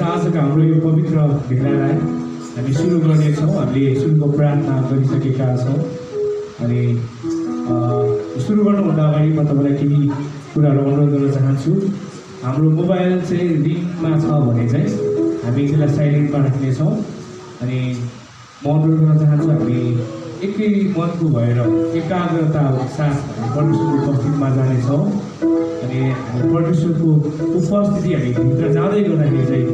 आजको हाम्रो यो पवित्र भेलालाई हामी सुरु गर्नेछौँ। हामीले सुरुको प्रार्थना गरिसकेका छौँ अनि सुरु गर्नुभन्दा अगाडि म तपाईँलाई केही कुराहरू अनुरोध गर्न चाहन्छु। हाम्रो मोबाइल चाहिँ रिङमा छ भने चाहिँ हामी त्यसलाई साइलेन्टमा राख्नेछौँ अनि म अनुरोध गर्न चाहन्छु हामी एकै मनको भएर एकाग्रता साथ परमेश्वरको उपस्थितिमा जानेछौँ अनि हामी परमेश्वरको उपस्थिति हामी भित्र जाँदै गर्दाखेरि चाहिँ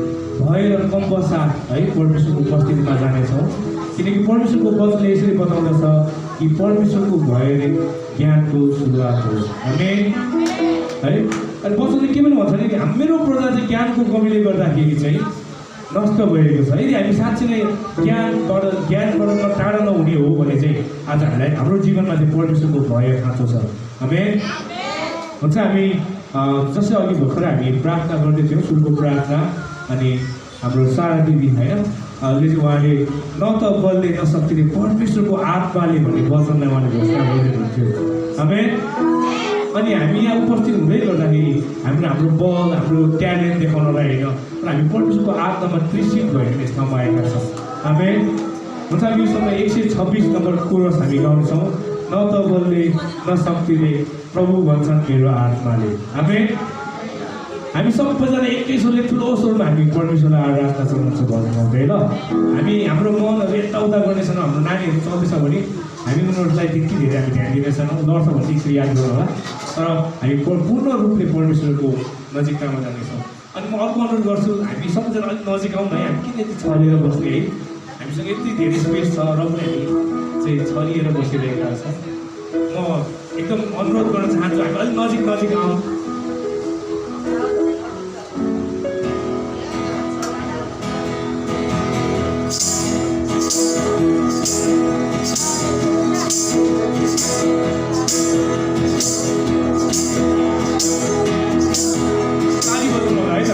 भएर कम्पसाथ है परमेश्वरको उपस्थितिमा जानेछौँ। किनकि परमेश्वरको वचनले यसरी बताउँदछ कि परमेश्वरको भएर ज्ञानको सुरुवात हो आमेन है। अनि वचनले के पनि भन्छ भने कि मेरो प्रजा चाहिँ ज्ञानको कमीले गर्दाखेरि चाहिँ नष्ट भएको छ। यदि हामी साँच्चै नै ज्ञानबाट टाढा नहुने हो भने चाहिँ आज हामीलाई हाम्रो जीवनमा चाहिँ परमेश्वरको भय खाँचो छ आमेन। हुन्छ हामी जसै अघि भर्खर हामी प्रार्थना गर्दैथ्यौँ सुरुको प्रार्थना अनि हाम्रो सारा दिदी होइन चाहिँ उहाँले न त बलले न शक्तिले परमेश्वरको आत्माले भन्ने वचनलाई उहाँले घोषणा गर्दै हुनुहुन्थ्यो आमेन। अनि हामी यहाँ उपस्थित हुँदै गर्दाखेरि हामीले हाम्रो बल हाम्रो ट्यालेन्ट देखाउनलाई होइन तर हामी परमेश्वरको आत्मामा तृषित भएर यस ठाउँमा आएका छौँ आमेन। हुन्छ हामी यो समय 126 नम्बर कोरस हामी गाउँछौँ। न त बलले न शक्तिले प्रभु भन्छन् मेरो आत्माले आमेन। हामी सबैजना एकै स्वरले ठुलो स्वरमा हामी परमेश्वरलाई आराधना चलाउँछौँ भन्नुहुँदै ल। हामी हाम्रो मनहरू यताउता गर्नेछौँ। हाम्रो नानीहरू चल्दैछ भने हामी उनीहरूलाई त्यति धेरै हामी ध्यान दिनेछौँ लड्छ भने त्यसरी याद गर्नु होला तर हामी पूर्ण रूपले परमेश्वरको नजिकतामा जानेछौँ। अनि म अर्को अनुरोध गर्छु हामी सबैजना अलिक नजिक आउँ है। हामी किन यति छरिएर बस्ने है हामीसँग यति धेरै स्पेस छ र पनि हामी चाहिँ छरिएर बसिरहेका छौँ। म एकदम अनुरोध गर्न चाहन्छु हामी अलिक नजिक आउँ। ताली बजाउनु होला है त।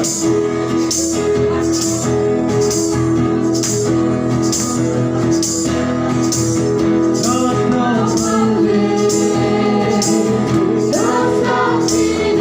Don't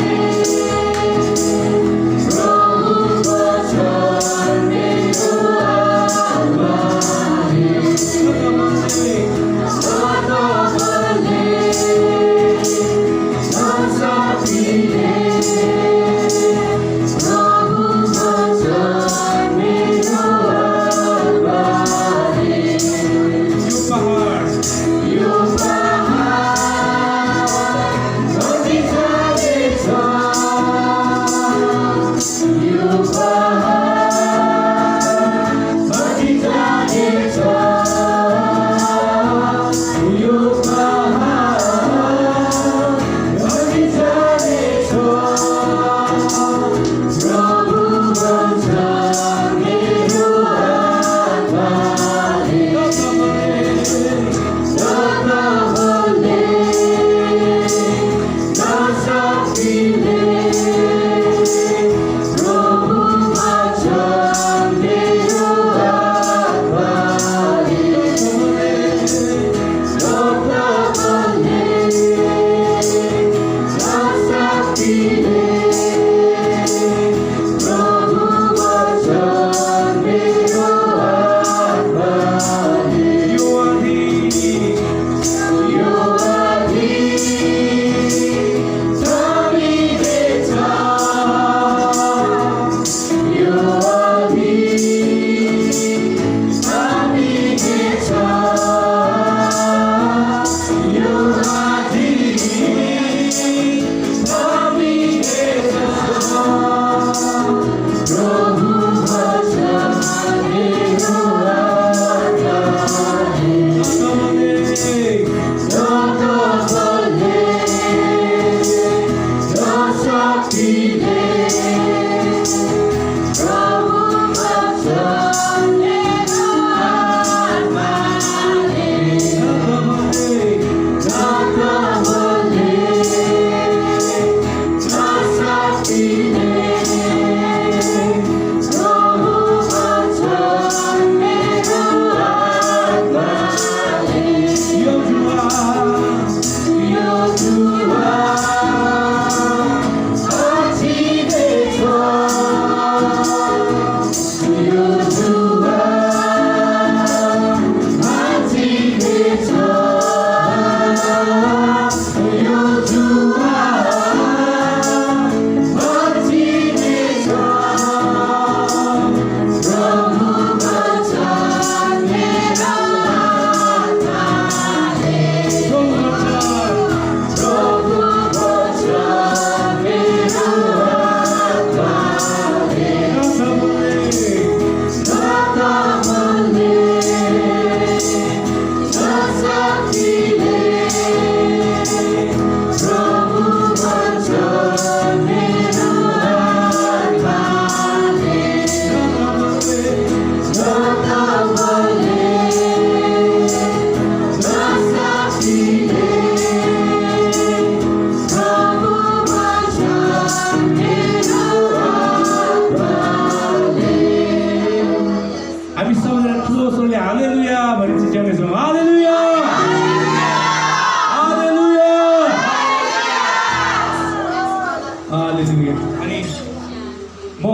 म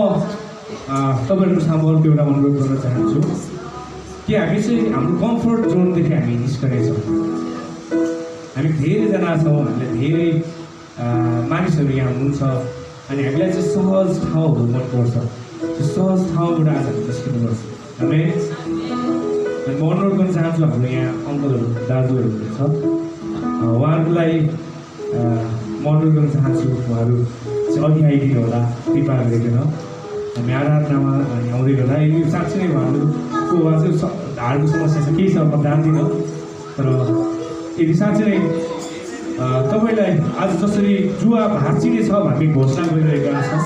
तपाईँहरूको सामु अर्को एउटा अनुरोध गर्न चाहन्छु कि हामी चाहिँ हाम्रो कम्फर्ट जोनदेखि हामी निस्कनेछौँ। हामी धेरैजना छौँ, हामीले धेरै मानिसहरू यहाँ हुनुहुन्छ अनि हामीलाई चाहिँ सहज ठाउँहरू मनपर्छ। त्यो सहज ठाउँबाट आज हामी निस्किनुपर्छ। हामी म अनुरोध गर्न चाहन्छु हाम्रो यहाँ अङ्कलहरू दाजुहरू हुनुहुन्छ उहाँहरूलाई म अनुरोध गर्न चाहन्छु उहाँहरू चाहिँ अघि आइदिनु होला कृपा गरिकन। हामी आराधनामा हामी आउँदै गर्दा यो साँच्चै नै उहाँहरूको उहाँ चाहिँ ढाडको समस्या छ केही छ म जान्दिनँ, तर यदि साँच्चै नै तपाईँलाई आज जसरी जुवा भाँचिने छ हामी घोषणा गरिरहेका छौँ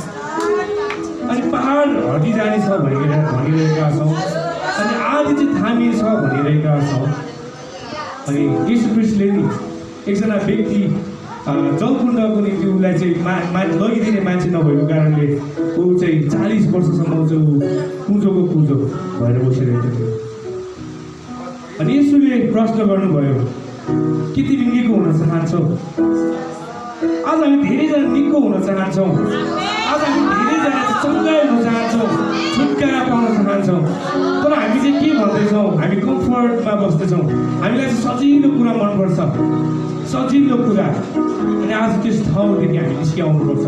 अनि पहाड हटिजाने छ भनिरहेका छौँ अनि आदि चाहिँ थामिने छ भनिरहेका छौँ। अनि यीशु ख्रीष्टले नि एकजना व्यक्ति जलकुण्डको निम्ति उसलाई चाहिँ लगिदिने मान्छे नभएको कारणले ऊ चाहिँ 40 वर्षसम्म चाहिँ कुँजोको कुँजो भएर बसिरहेको थियो। अनि यसुले प्रश्न गर्नुभयो कि तिमी निको हुन चाहन्छौ? आज हामी धेरैजना निको हुन चाहन्छौँ, आज हामी धेरैजना चङ्गाइ हुन चाहन्छौँ, छुटकारा पाउन चाहन्छौँ, तर हामी चाहिँ के भन्दैछौँ? हामी कम्फर्टमा बस्दैछौँ। हामीलाई चाहिँ सजिलो कुरा मनपर्छ, सजिलो कुरा। अनि आज त्यस ठाउँदेखि हामी निस्किआउनुपर्छ।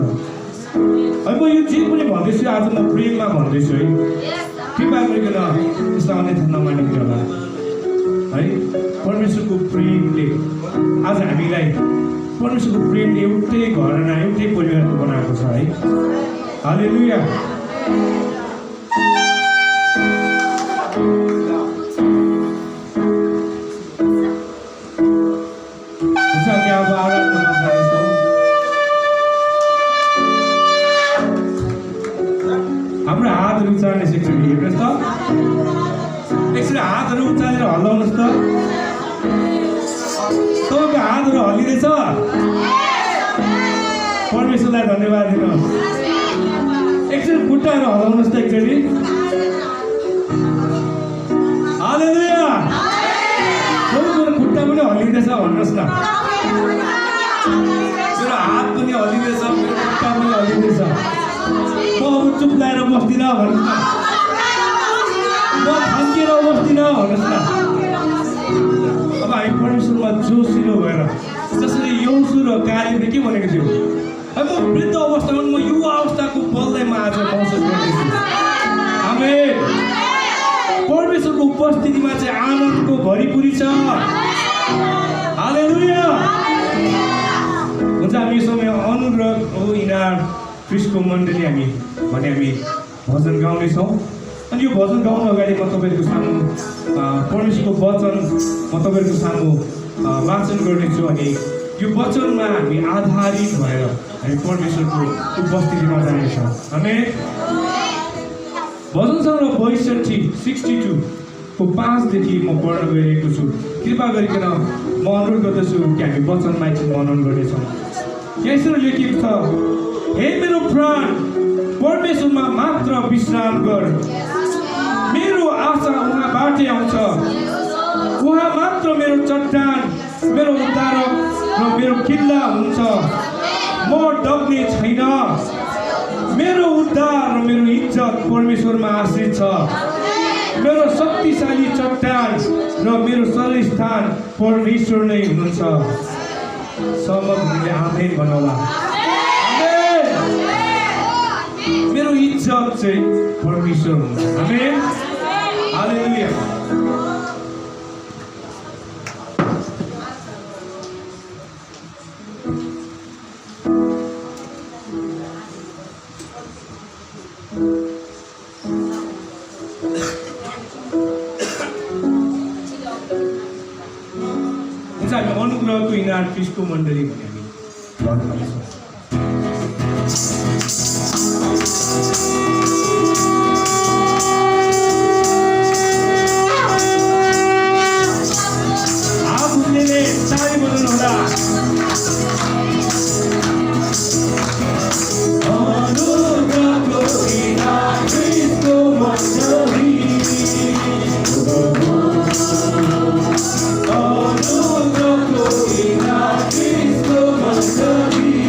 है म यो जे पनि भन्दैछु आज म प्रेममा भन्दैछु है, कृपा गरिकन यसलाई अन्यथा नमानिदिनु होला है। परमेश्वरको प्रेमले आज हामीलाई परमेश्वरको प्रेमले एउटै घरना एउटै परिवारको बनाएको छ है। हालेलुया। हाम्रो हातहरू उचाल्ने एकचोटि हेर्नुहोस् त, एकचोटि हातहरू उचालेर हल्लाउनुहोस् त। तपाईँको हातहरू हल्लिँदैछ? परमेश्वरलाई धन्यवाद दिनुहोस्। एकचोटि खुट्टाहरू हल्लाउनुहोस् त एकचोटि। हालेलुया। मेरो खुट्टा पनि हल्लिँदैछ भन्नुहोस् न। मेरो हात पनि हल्लिँदैछ, मेरो खुट्टा पनि हल्लिँदैछ। म अब चुप लाएर बस्दिनँ भन्नुहोस् न। म थन्किएर बस्दिनँ भन्नुहोस् न। अब हामी परमेश्वरमा जोसिलो भएर जसरी यौसु र कालीले के भनेको थियो, अब म वृद्ध अवस्थामा म युवा अवस्थाको बललाई म आज महसुस गर्दैछु। आमेन। परमेश्वरको उपस्थितिमा चाहिँ आनन्दको भरिपुरी छ। हालेलुया। हुन्छ हामी यो समय अनुग्रह हो इनार ख्रिस्टको मण्डली हामी भजन गाउनेछौँ। अनि यो भजन गाउनु अगाडि म तपाईँहरूको सामु परमेश्वरको वचन म तपाईँहरूको सामु वाचन गर्नेछु। अनि यो वचनमा हामी आधारित भएर हामी परमेश्वरको उपस्थितिमा जानेछौँ। हामी भजन सङ्ग्रह 62 को 5 देखि म पढ्न गइरहेको छु। कृपा गरिकन म अनुरोध गर्दछु कि हामी वचनमा एकछिन मनन गर्नेछौँ। यसरी लेखिएको छ, हे मेरो प्राण परमेश्वरमा मात्र विश्राम गर, मेरो आशा उहाँबाटै आउँछ। उहाँ मात्र मेरो चट्टान, मेरो उद्धारक र मेरो किल्ला हुन्छ। म डग्ने छैन। मेरो उद्धार र मेरो इज्जत परमेश्वरमा आश्रित छ। मेरो शक्तिशाली चट्टान र मेरो सरस्थान परमेश्वर नै हुनुहुन्छ। सबैले आमेन भन्नुहोला। आमेन। मेरो इज्जत चाहिँ परमेश्वर हुनुहुन्छ। आमेन। हालेलुया। हामी अनुग्रहको इनार ख्रिस्टको मण्डली भन्ने हामी भन्दैछौँ। आफूले ताली बजाउनु होला। अनुग्रहको इनार ख्रिस्टको मण्डली, अनुग्रहको इनार ख्रिस्टको मण्डली,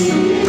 You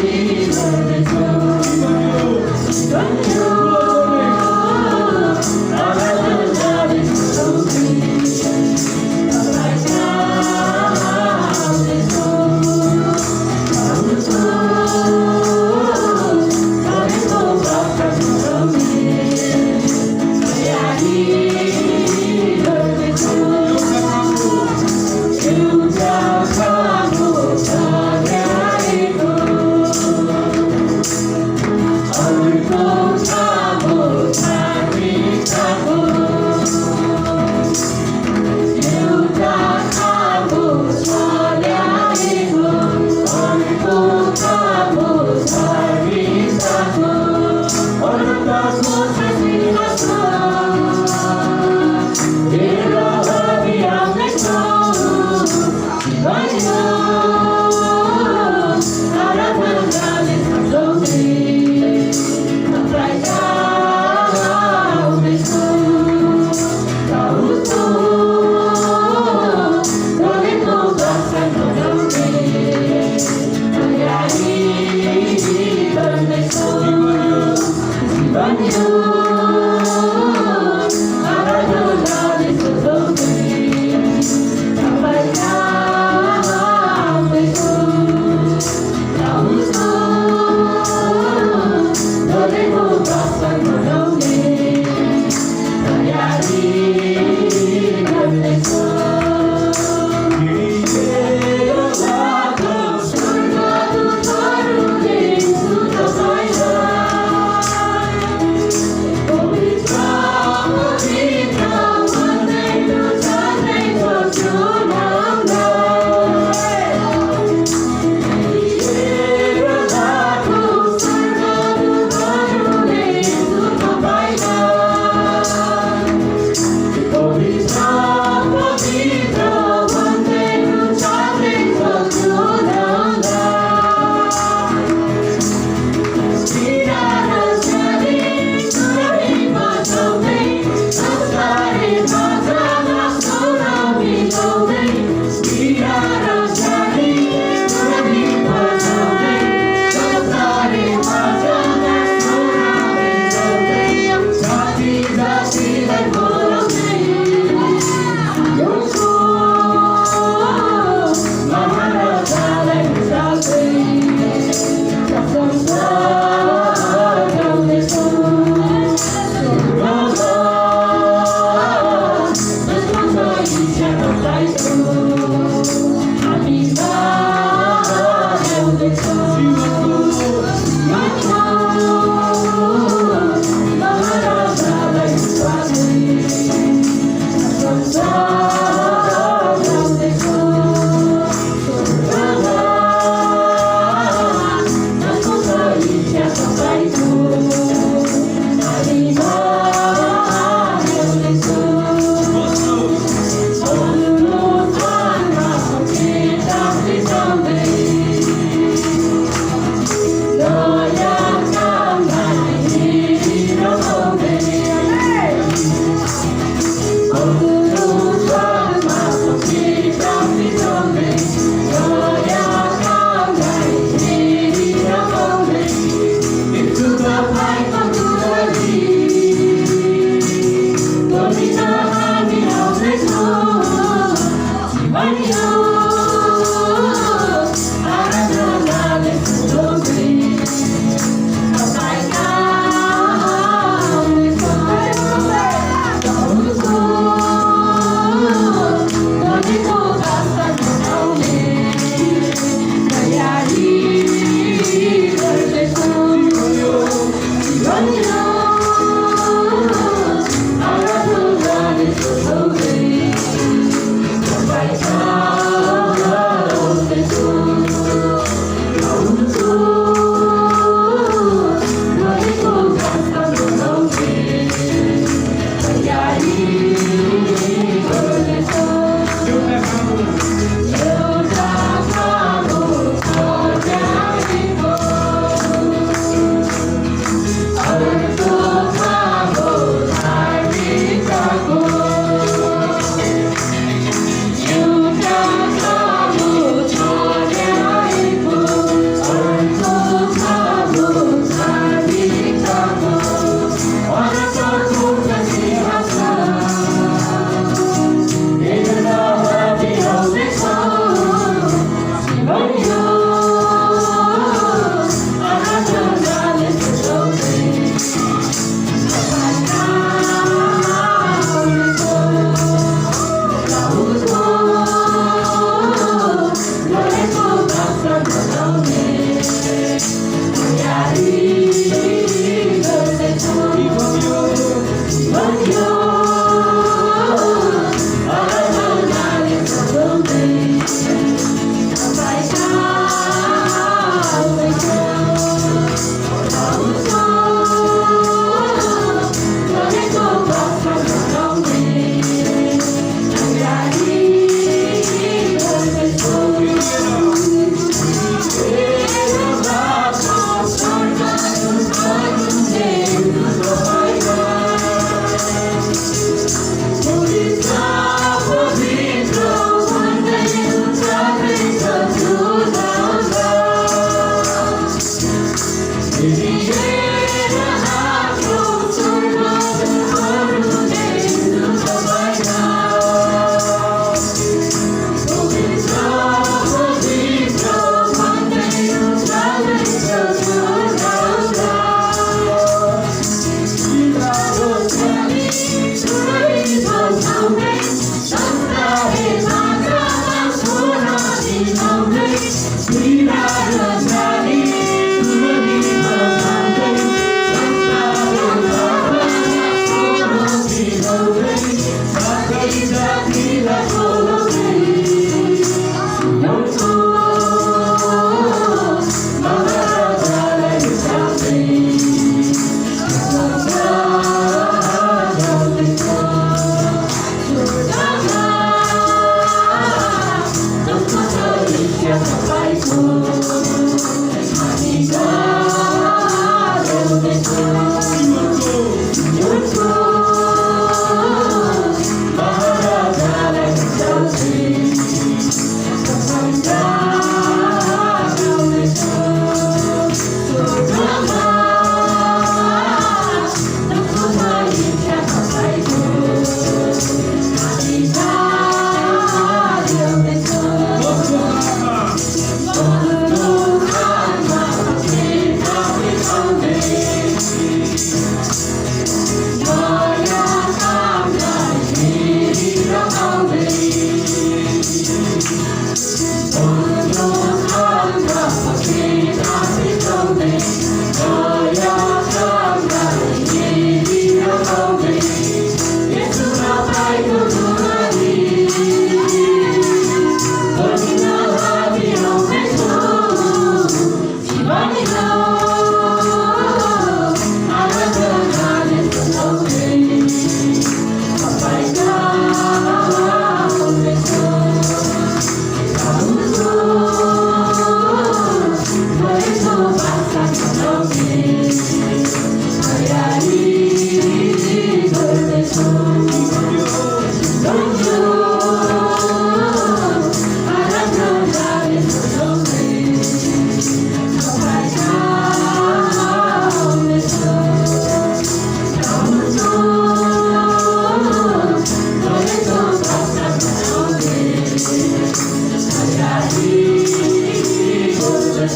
हामी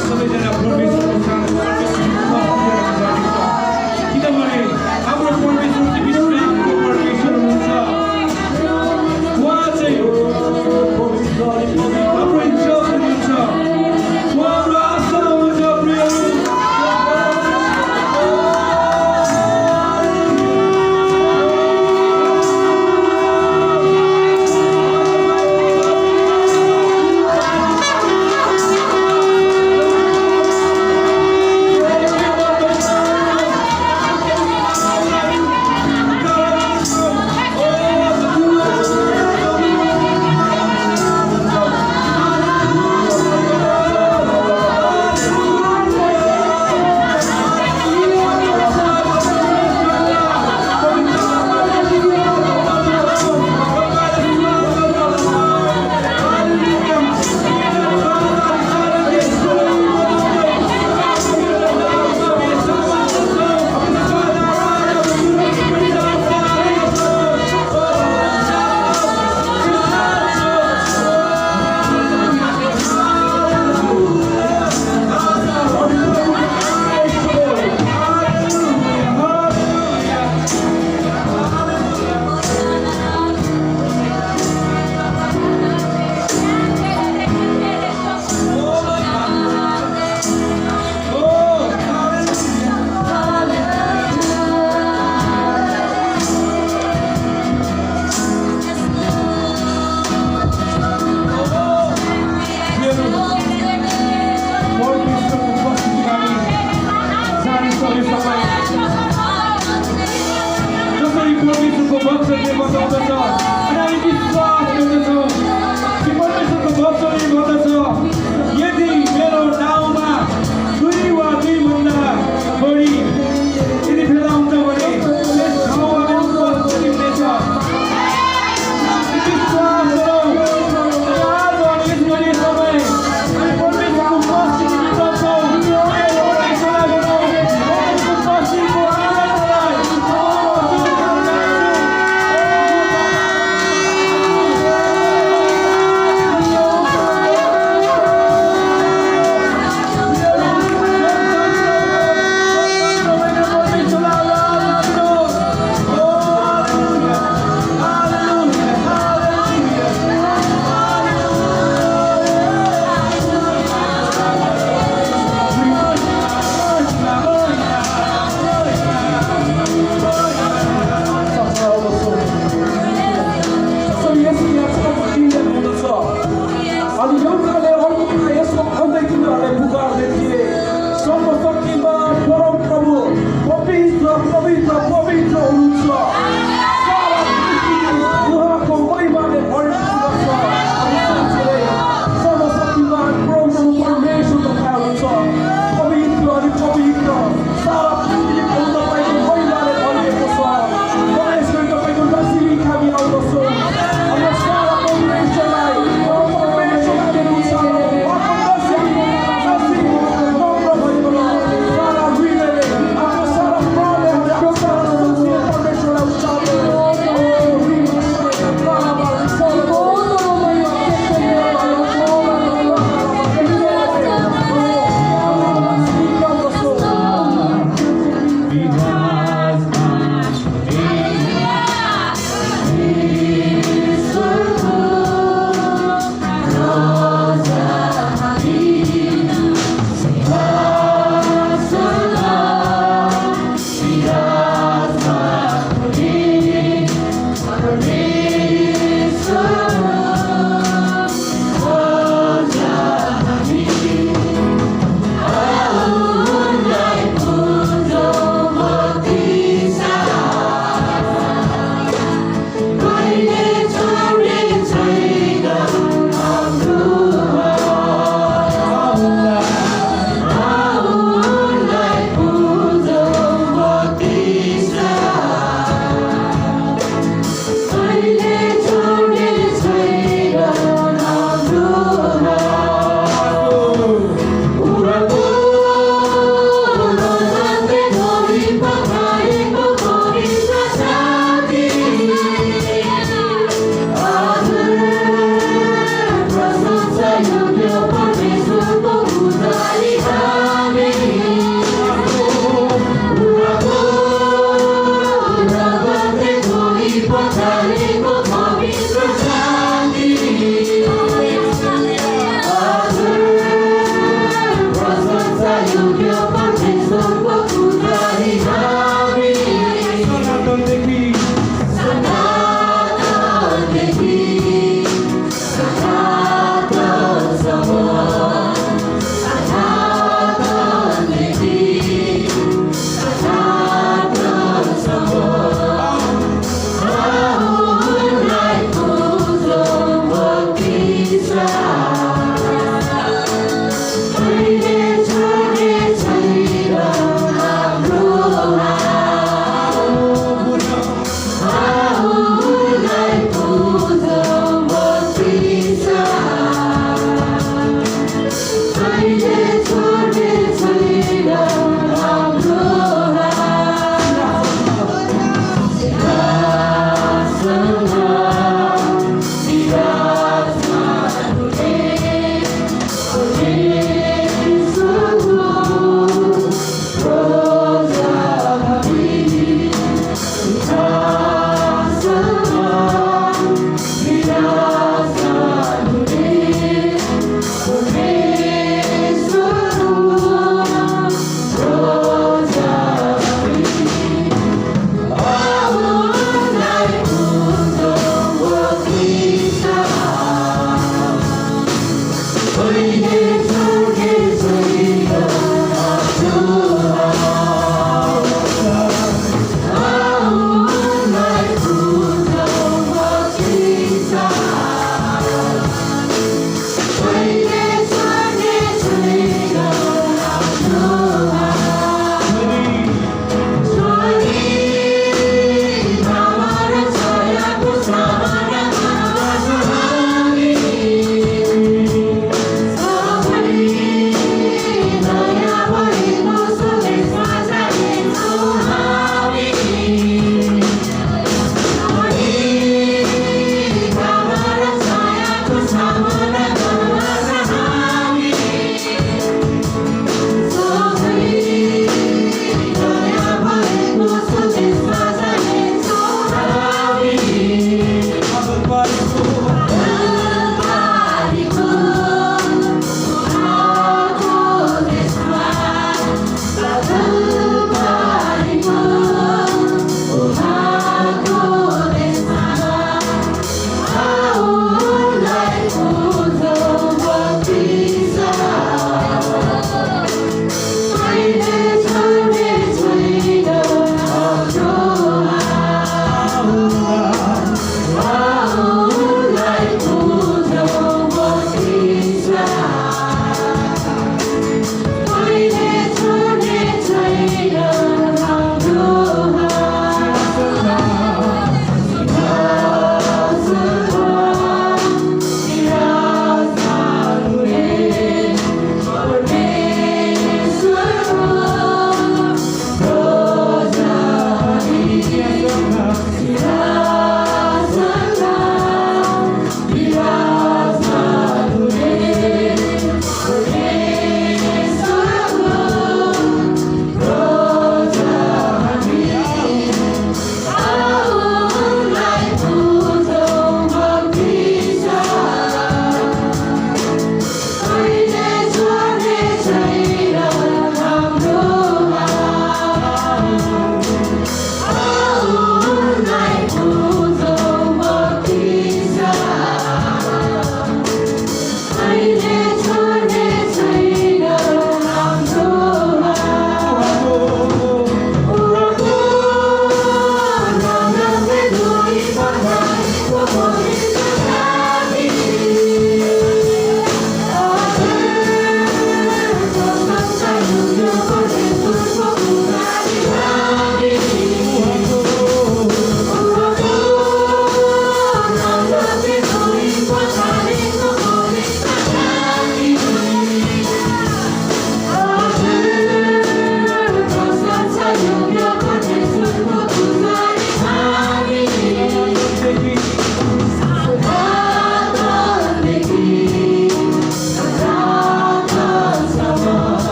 सबैजना परमेश्वरको सामु परमेश्वरको उपस्थितिमा जानेछौँ किनभने हाम्रो परमेश्वर चाहिँ विश्रामको परमेश्वर हुनुहुन्छ उहाँ चाहिँ हाम्रो इज्जत हुनुहुन्छ उहाँ हाम्रो आशा हुनुहुन्छ प्रियहरू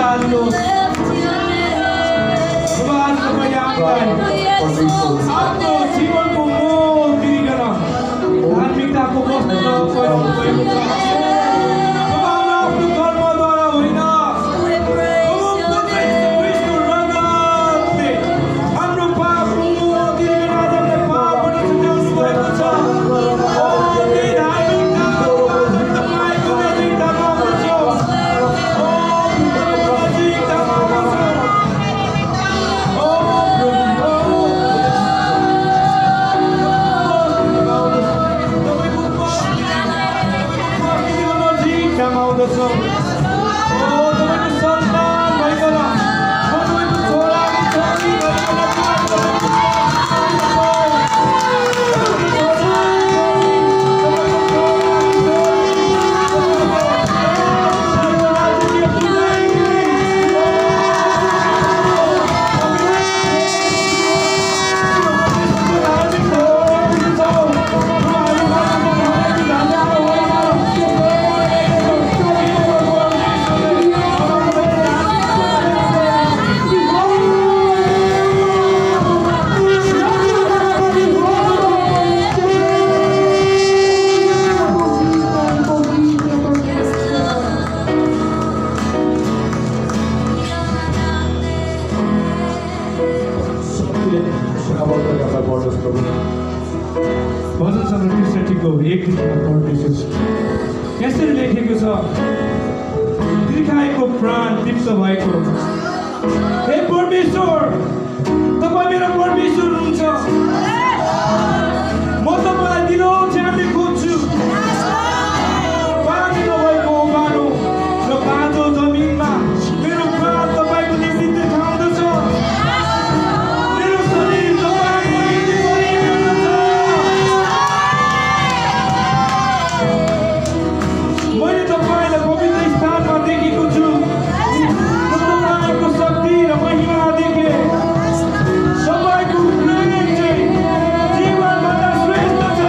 हाल्नुहोस् आज तपाईँ आफूलाई आफ्नो जीवनको मोल दिइकन धार्मिकताको वस्त्र पहिराउनु भएको छ आफ्नो कर्मद्वारा होइन क्रिस्टको रगतले हाम्रो पाप दिइकन आज हामीलाई पापबाट छुट्याउनु भएको छ त्यही धार्मिकताको तपाईँको नजिकतामा आउँछौँ नजिकतामा आउँछौँ आउँदछौँ तपाईँको सन्तान भइकन तपाईँको छोरा छोरी भजन सङ्ग्रह ६३को १ पढ्दैछु यसरी लेखेको छ दीर्घायुको प्राण तृप्त भएको हे परमेश्वर तपाईँ मेरो परमेश्वर हुनुहुन्छ म तपाईँलाई दिलो छ्याप्ने खोज्छु पानी नभएको उमारो र बाँझो जमिनमा मेरो प्राण तपाईँको निम्ति देखाउँदछ मेरो शरीर तपाईँको निम्ति परिपूर्ण छ मैले तपाईँलाई पवित्र स्थानमा देखेको छु तपाईँको शक्ति र महिमा देखेँ तपाईँको प्रेम चाहिँ जीवनभन्दा श्रेष्ठ छ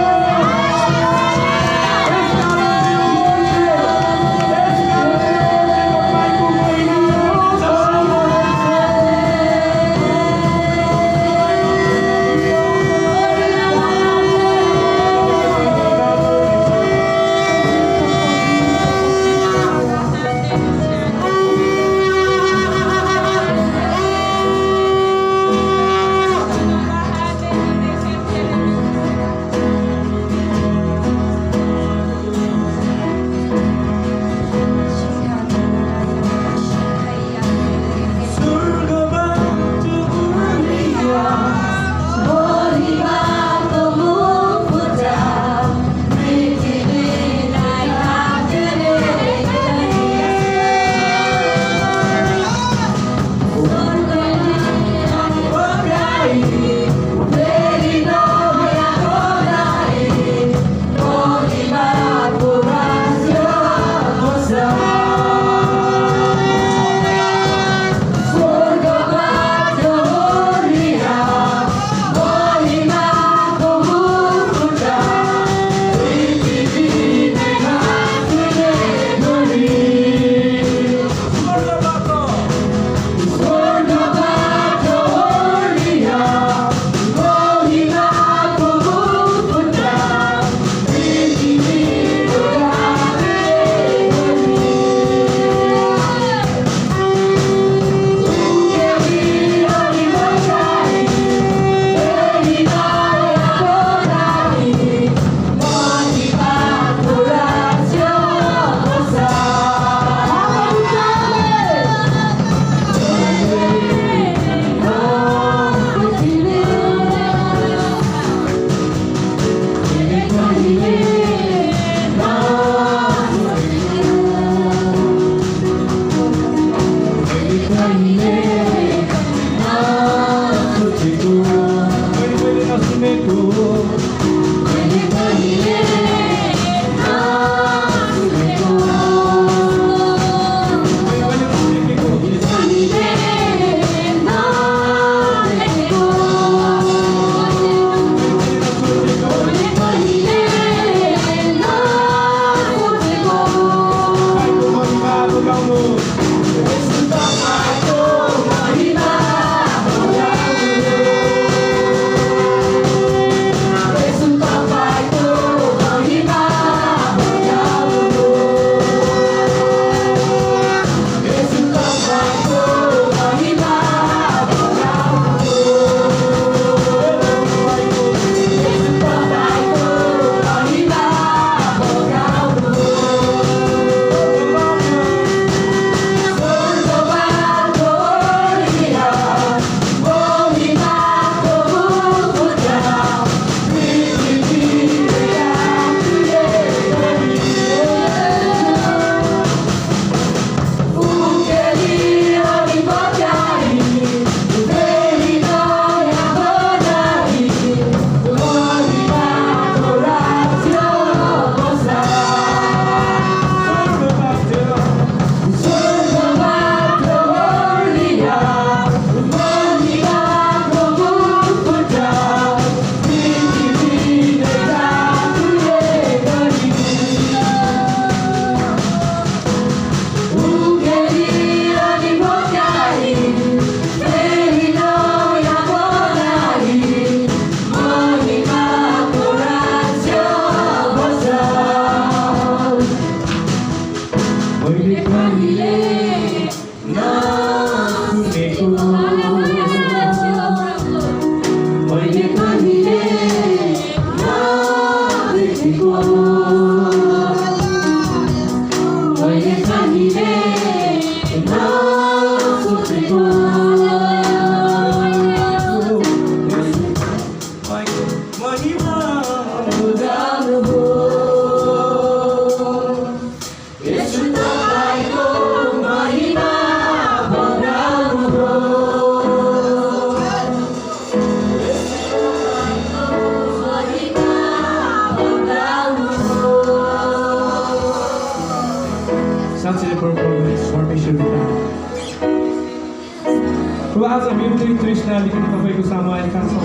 प्रभु आज मेरो चाहिँ तृष्णा लिएर तपाईँको सामु आएका छौँ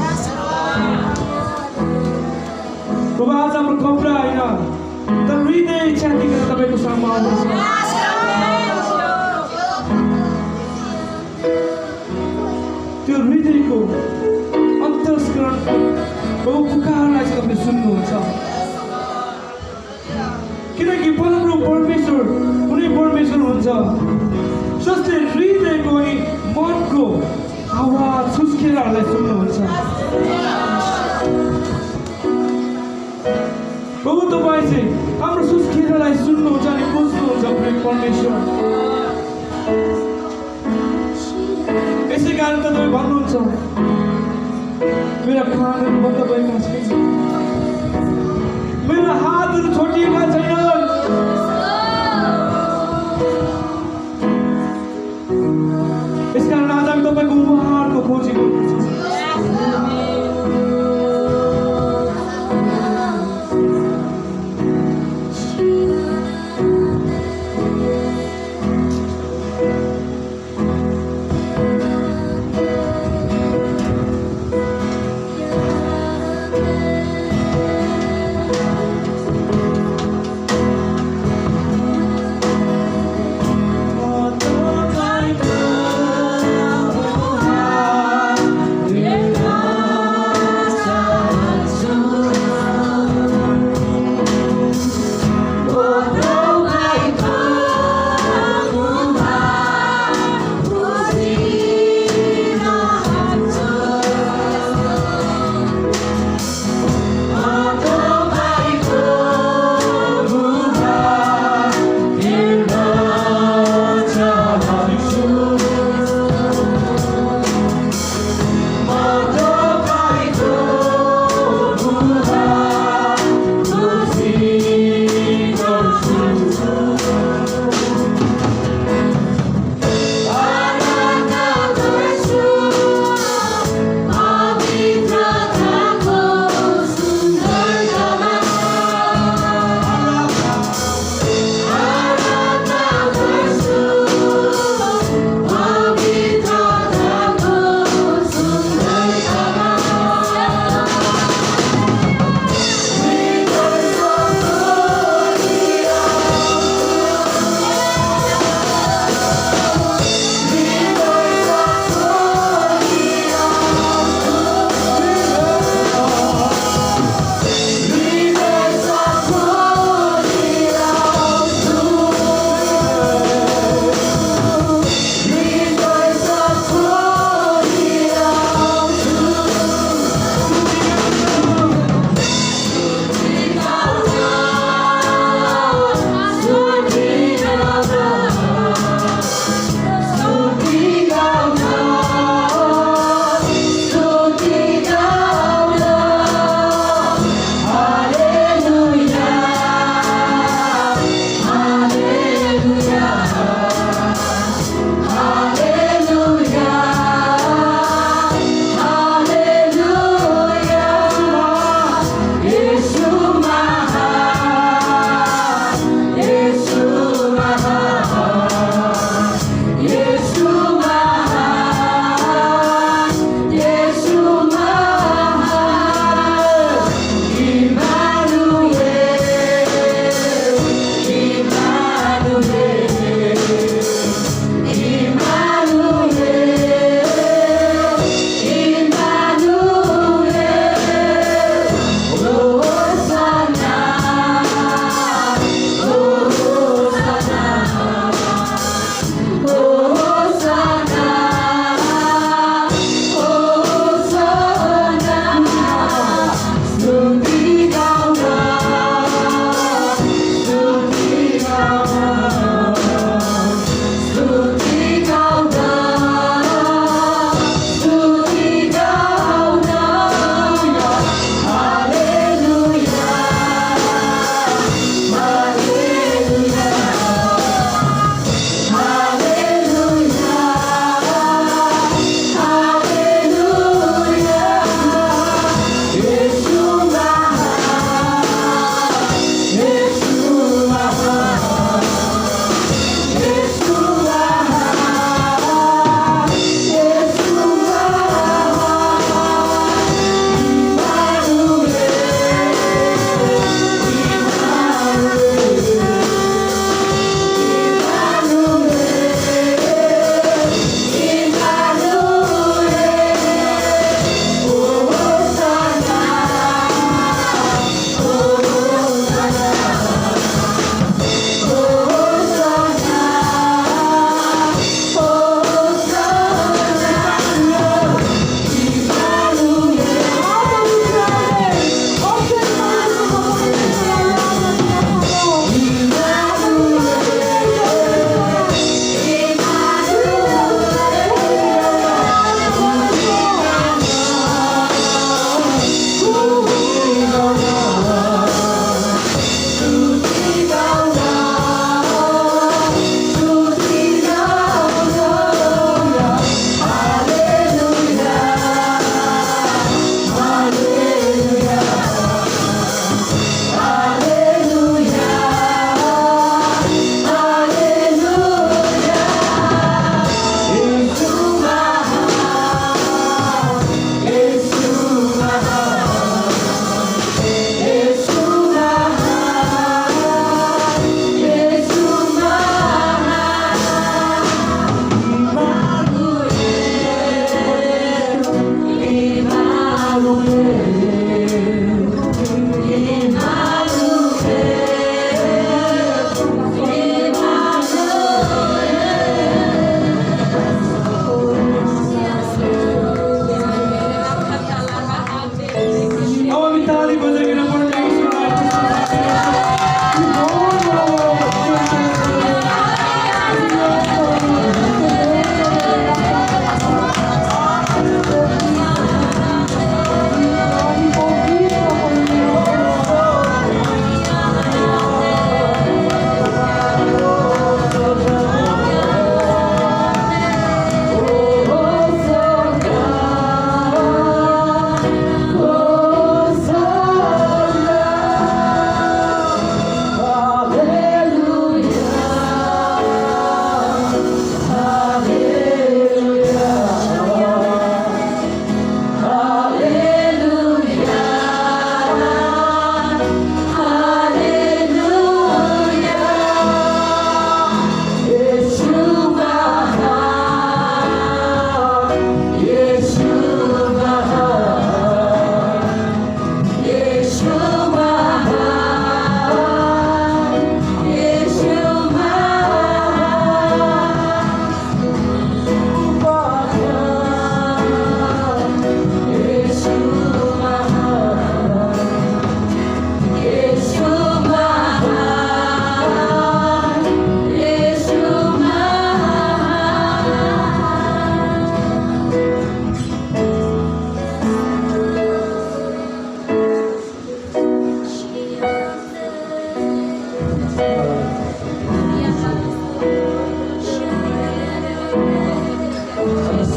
प्रभु आज हाम्रो कपडा होइन तर हृदय इच्छा लिएर तपाईँको सामु आउँदैछ त्यो हृदयको अन्तस्करण प्रभु पुकारलाई चाहिँ तपाईँले सुन्नुहुन्छ किनकि परमप्रभु परमेश्वर कुनै परमेश्वर हुन्छ जसले हृदयको अनि मनको आवाज सुस्केराहरूलाई सुन्नुहुन्छ प्रभु तपाईँ चाहिँ हाम्रो सुस्केरालाई सुन्नुहुन्छ अनि बुझ्नुहुन्छ परमेश्वर यसै कारण त तपाईँ भन्नुहुन्छ मेरा कानहरू बन्द भएका छैन मेरा हातहरू छोटिएका छैनन् यसकारण आज हामी तपाईँको उपहारको खोजी गर्नुपर्छ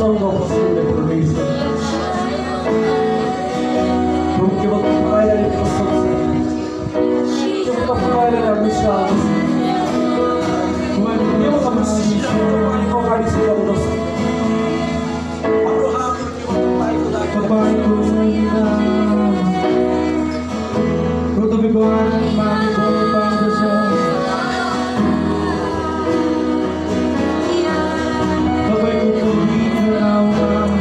song of declaration. Kung kemat pangalan ni Kristus, kemat pangalan namin siya. Tuhan, Dia kami siya, kau kali siya ulos. Papago na Rutubiguan, Mami, Pangdasal Kapay ko tuwing narawan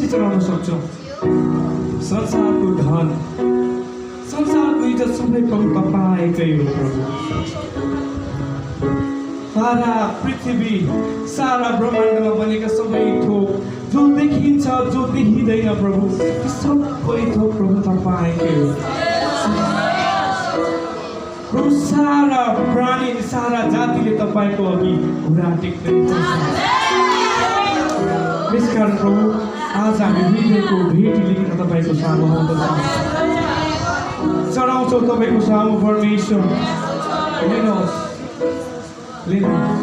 चढाउन सक्छौँ संसारको धन संसारको इज्जत सबै प्रभु तपाईँकै हो प्रभु सारा पृथ्वी सारा ब्रह्माण्डमा बनेका सबै थोक जो देखिन्छ जो देखिँदैन प्रभु ती सबै थोक प्रभु तपाईँकै हो प्रभु सारा प्राणी सारा जातिले तपाईँको अघि घुँडा टेक्दैछ यसकारण प्रभु आज हामी हृदयको भेटी लिएर तपाईँको सामु आउँदछौँ चढाउँछौँ तपाईँको सामु परमेश्वर लिनुहोस् लिनुहोस्